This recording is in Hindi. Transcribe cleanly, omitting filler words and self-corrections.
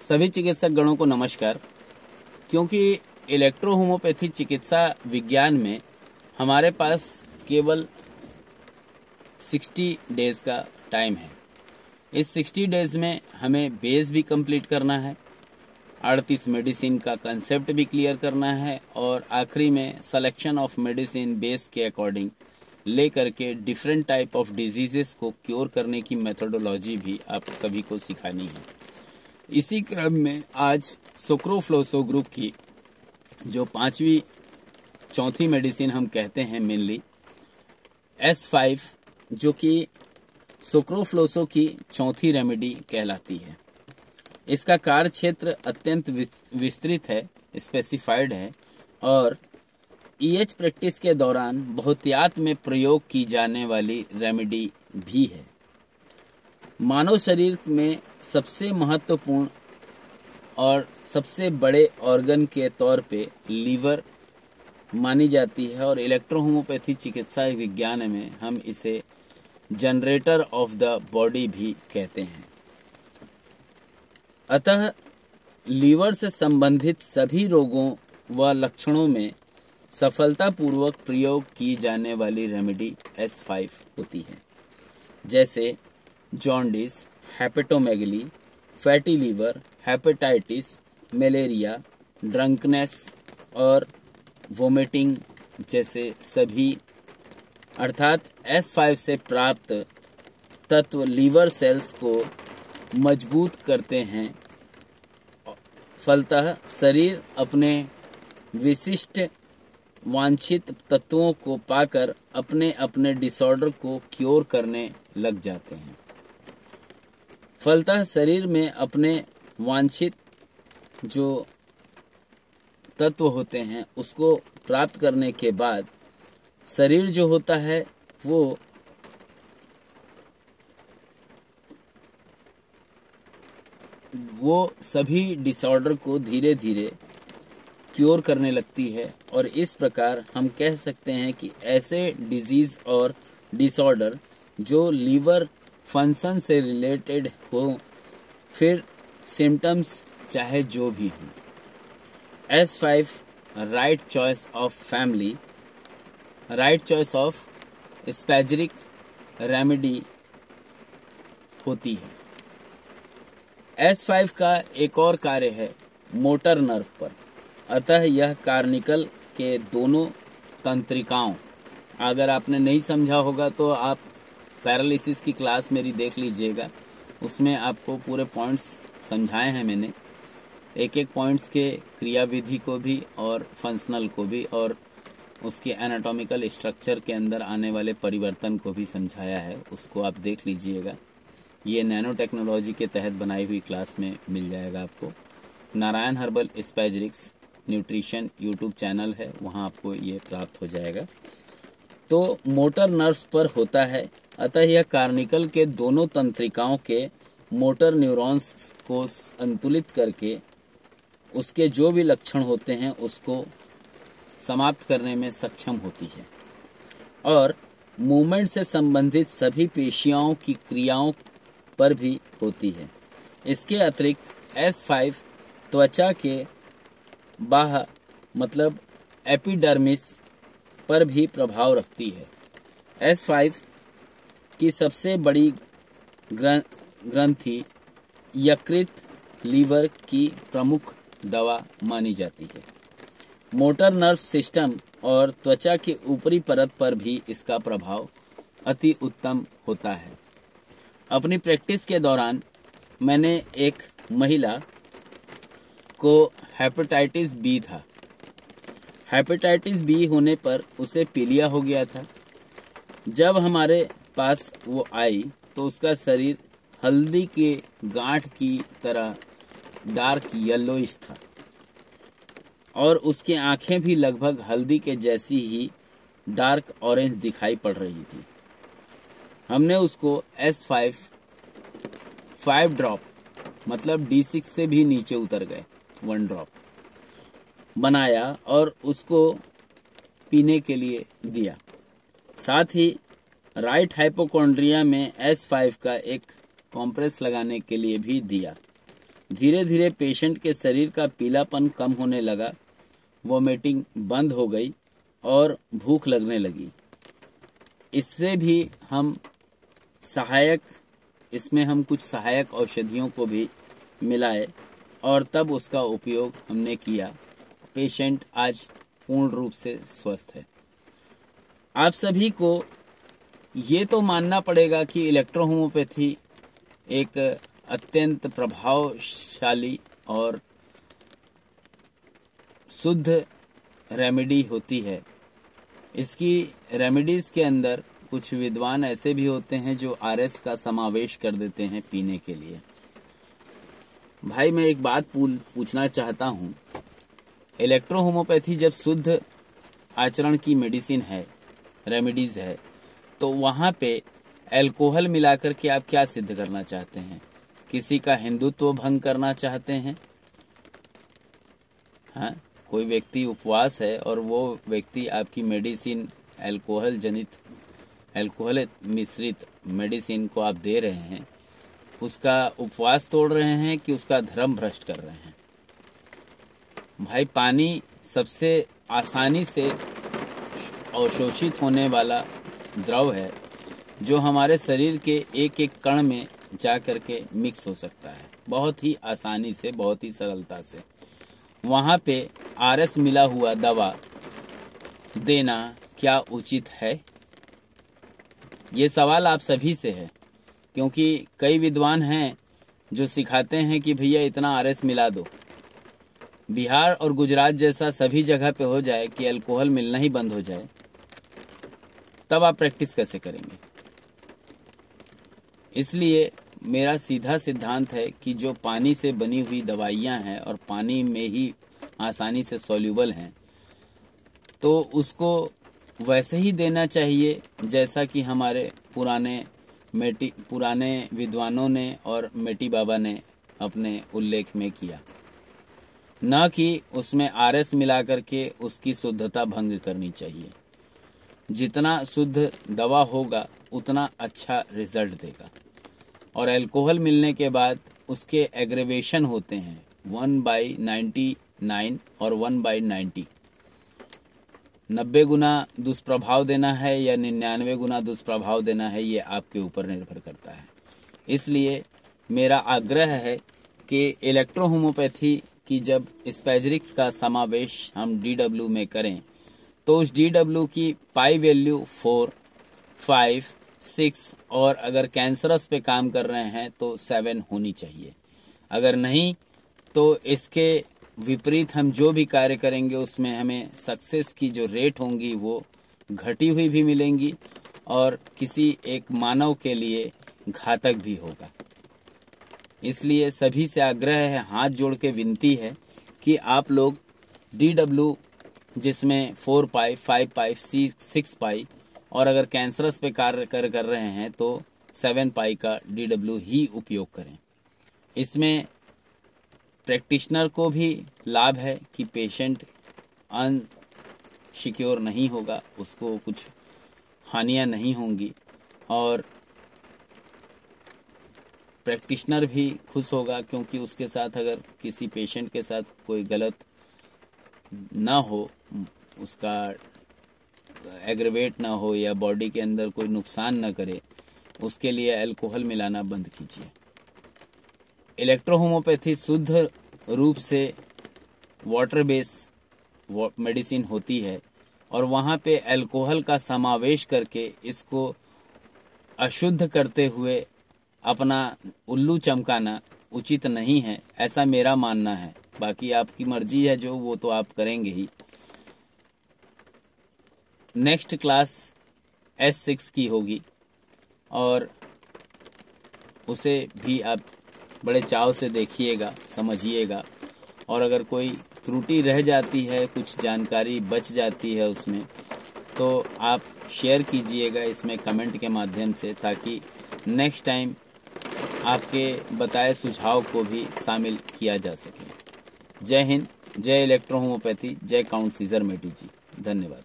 सभी चिकित्सक गणों को नमस्कार। क्योंकि इलेक्ट्रो होम्योपैथी चिकित्सा विज्ञान में हमारे पास केवल 60 डेज का टाइम है। इस 60 डेज में हमें बेस भी कंप्लीट करना है, 38 मेडिसिन का कंसेप्ट भी क्लियर करना है और आखिरी में सिलेक्शन ऑफ मेडिसिन बेस के अकॉर्डिंग ले करके डिफरेंट टाइप ऑफ डिजीजेस को क्योर करने की मेथोडोलॉजी भी आप सभी को सिखानी है। इसी क्रम में आज सुक्रोफ्लोसो ग्रुप की जो चौथी मेडिसिन हम कहते हैं मेनली S5, जो कि सुक्रोफ्लोसो की चौथी रेमेडी कहलाती है। इसका कार्य क्षेत्र अत्यंत विस्तृत है, स्पेसिफाइड है और EH प्रैक्टिस के दौरान बहुतायत में प्रयोग की जाने वाली रेमेडी भी है। मानव शरीर में सबसे महत्वपूर्ण और सबसे बड़े ऑर्गन के तौर पे लीवर मानी जाती है और इलेक्ट्रो होम्योपैथी चिकित्सा विज्ञान में हम इसे जनरेटर ऑफ द बॉडी भी कहते हैं। अतः लीवर से संबंधित सभी रोगों व लक्षणों में सफलतापूर्वक प्रयोग की जाने वाली रेमेडी S5 होती है, जैसे jaundice, hepatomegaly, fatty liver, hepatitis, malaria, drunkenness और वोमिटिंग जैसे सभी। अर्थात S5 से प्राप्त तत्व लीवर सेल्स को मजबूत करते हैं। फलतः शरीर अपने विशिष्ट वांछित तत्वों को पाकर अपने अपने डिसऑर्डर को क्योर करने लग जाते हैं। फलतः शरीर में अपने वांछित जो तत्व होते हैं उसको प्राप्त करने के बाद शरीर जो होता है वो सभी डिसऑर्डर को धीरे धीरे क्योर करने लगती है और इस प्रकार हम कह सकते हैं कि ऐसे डिजीज और डिसऑर्डर जो लीवर फंक्शन से रिलेटेड हो, फिर सिम्टम्स चाहे जो भी हो, S5 right choice of family, right choice of spagyric remedy होती है। S5 का एक और कार्य है मोटर नर्व पर। अतः यह कार्निकल के दोनों तंत्रिकाओं, अगर आपने नहीं समझा होगा तो आप पैरालिसिस की क्लास मेरी देख लीजिएगा, उसमें आपको पूरे पॉइंट्स समझाए हैं मैंने, एक एक पॉइंट्स के क्रियाविधि को भी और फंक्शनल को भी और उसके एनाटॉमिकल स्ट्रक्चर के अंदर आने वाले परिवर्तन को भी समझाया है, उसको आप देख लीजिएगा। ये नैनो टेक्नोलॉजी के तहत बनाई हुई क्लास में मिल जाएगा आपको। Narayan herbal spagyrics nutrition YouTube channel है, वहाँ आपको ये प्राप्त हो जाएगा। तो मोटर नर्व्स पर होता है। अतः यह कार्निकल के दोनों तंत्रिकाओं के मोटर न्यूरॉन्स को संतुलित करके उसके जो भी लक्षण होते हैं उसको समाप्त करने में सक्षम होती है और मूवमेंट से संबंधित सभी पेशियों की क्रियाओं पर भी होती है। इसके अतिरिक्त S5 त्वचा के बाह्य मतलब एपिडर्मिस पर भी प्रभाव रखती है। S5 की सबसे बड़ी ग्रंथि यकृत लीवर की प्रमुख दवा मानी जाती है। मोटर नर्व सिस्टम और त्वचा के ऊपरी परत पर भी इसका प्रभाव अति उत्तम होता है। अपनी प्रैक्टिस के दौरान मैंने एक महिला को हेपेटाइटिस बी था। हेपेटाइटिस बी होने पर उसे पीलिया हो गया था। जब हमारे पास वो आई तो उसका शरीर हल्दी के गांठ की तरह डार्क येलोइश था और उसकी आंखें भी लगभग हल्दी के जैसी ही डार्क ऑरेंज दिखाई पड़ रही थी। हमने उसको S5 5 ड्रॉप मतलब D6 से भी नीचे उतर गए 1 ड्रॉप बनाया और उसको पीने के लिए दिया। साथ ही राइट हाइपोकॉन्ड्रिया में S5 का एक कॉम्प्रेस लगाने के लिए भी दिया। धीरे धीरे पेशेंट के शरीर का पीलापन कम होने लगा, वोमिटिंग बंद हो गई और भूख लगने लगी। इससे भी हम इसमें हम कुछ सहायक औषधियों को भी मिलाए और तब उसका उपयोग हमने किया। पेशेंट आज पूर्ण रूप से स्वस्थ है। आप सभी को ये तो मानना पड़ेगा कि इलेक्ट्रोहोम्योपैथी एक अत्यंत प्रभावशाली और शुद्ध रेमेडी होती है। इसकी रेमेडीज़ के अंदर कुछ विद्वान ऐसे भी होते हैं जो आरएस का समावेश कर देते हैं पीने के लिए। भाई मैं एक बात पूछना चाहता हूँ, इलेक्ट्रोहोम्योपैथी जब शुद्ध आचरण की मेडिसिन है, रेमेडीज़ है, तो वहाँ पे अल्कोहल मिलाकर के आप क्या सिद्ध करना चाहते हैं? किसी का हिंदुत्व भंग करना चाहते हैं? हाँ, कोई व्यक्ति उपवास है और वो व्यक्ति आपकी मेडिसिन अल्कोहल मिश्रित मेडिसिन को आप दे रहे हैं, उसका उपवास तोड़ रहे हैं कि उसका धर्म भ्रष्ट कर रहे हैं? भाई पानी सबसे आसानी से अवशोषित होने वाला द्रव है जो हमारे शरीर के एक एक कण में जा कर के मिक्स हो सकता है, बहुत ही आसानी से, बहुत ही सरलता से। वहाँ पे आरएस मिला हुआ दवा देना क्या उचित है? ये सवाल आप सभी से है, क्योंकि कई विद्वान हैं जो सिखाते हैं कि भैया इतना आरएस मिला दो। बिहार और गुजरात जैसा सभी जगह पे हो जाए कि अल्कोहल मिलना ही बंद हो जाए, तब आप प्रैक्टिस कैसे करेंगे? इसलिए मेरा सीधा सिद्धांत है कि जो पानी से बनी हुई दवाइयाँ हैं और पानी में ही आसानी से सॉल्यूबल हैं, तो उसको वैसे ही देना चाहिए जैसा कि हमारे पुराने विद्वानों ने और मेटी बाबा ने अपने उल्लेख में किया, न कि उसमें आरएस मिला करके उसकी शुद्धता भंग करनी चाहिए। जितना शुद्ध दवा होगा उतना अच्छा रिजल्ट देगा। और अल्कोहल मिलने के बाद उसके एग्रेवेशन होते हैं 1/99 और 1/90। 90 गुना दुष्प्रभाव देना है या 99 गुना दुष्प्रभाव देना है, ये आपके ऊपर निर्भर करता है। इसलिए मेरा आग्रह है कि इलेक्ट्रोहोम्योपैथी की जब स्पैजरिक्स का समावेश हम DW में करें तो उस DW की पाई वैल्यू 4, 5, 6 और अगर कैंसरस पे काम कर रहे हैं तो 7 होनी चाहिए। अगर नहीं तो इसके विपरीत हम जो भी कार्य करेंगे उसमें हमें सक्सेस की जो रेट होंगी वो घटी हुई भी मिलेंगी और किसी एक मानव के लिए घातक भी होगा। इसलिए सभी से आग्रह है, हाथ जोड़ के विनती है कि आप लोग DW जिसमें 4 पाई, 5 पाई, 6 पाई और अगर कैंसरस पे कार्य कर रहे हैं तो 7 पाई का DW ही उपयोग करें। इसमें प्रैक्टिशनर को भी लाभ है कि पेशेंट अनसिक्योर नहीं होगा, उसको कुछ हानियां नहीं होंगी और प्रैक्टिशनर भी खुश होगा, क्योंकि उसके साथ अगर किसी पेशेंट के साथ कोई गलत ना हो, उसका एग्रेवेट ना हो या बॉडी के अंदर कोई नुकसान ना करे, उसके लिए अल्कोहल मिलाना बंद कीजिए। इलेक्ट्रोहोम्योपैथी शुद्ध रूप से वाटर बेस मेडिसिन होती है और वहाँ पे अल्कोहल का समावेश करके इसको अशुद्ध करते हुए अपना उल्लू चमकाना उचित नहीं है, ऐसा मेरा मानना है। बाकी आपकी मर्जी है जो, वो तो आप करेंगे ही। नेक्स्ट क्लास S6 की होगी और उसे भी आप बड़े चाव से देखिएगा, समझिएगा और अगर कोई त्रुटि रह जाती है, कुछ जानकारी बच जाती है उसमें, तो आप शेयर कीजिएगा इसमें कमेंट के माध्यम से, ताकि नेक्स्ट टाइम आपके बताए सुझाव को भी शामिल किया जा सके। जय हिंद, जय इलेक्ट्रोहोम्योपैथी, जय काउंट सीजर मेटी जी। धन्यवाद।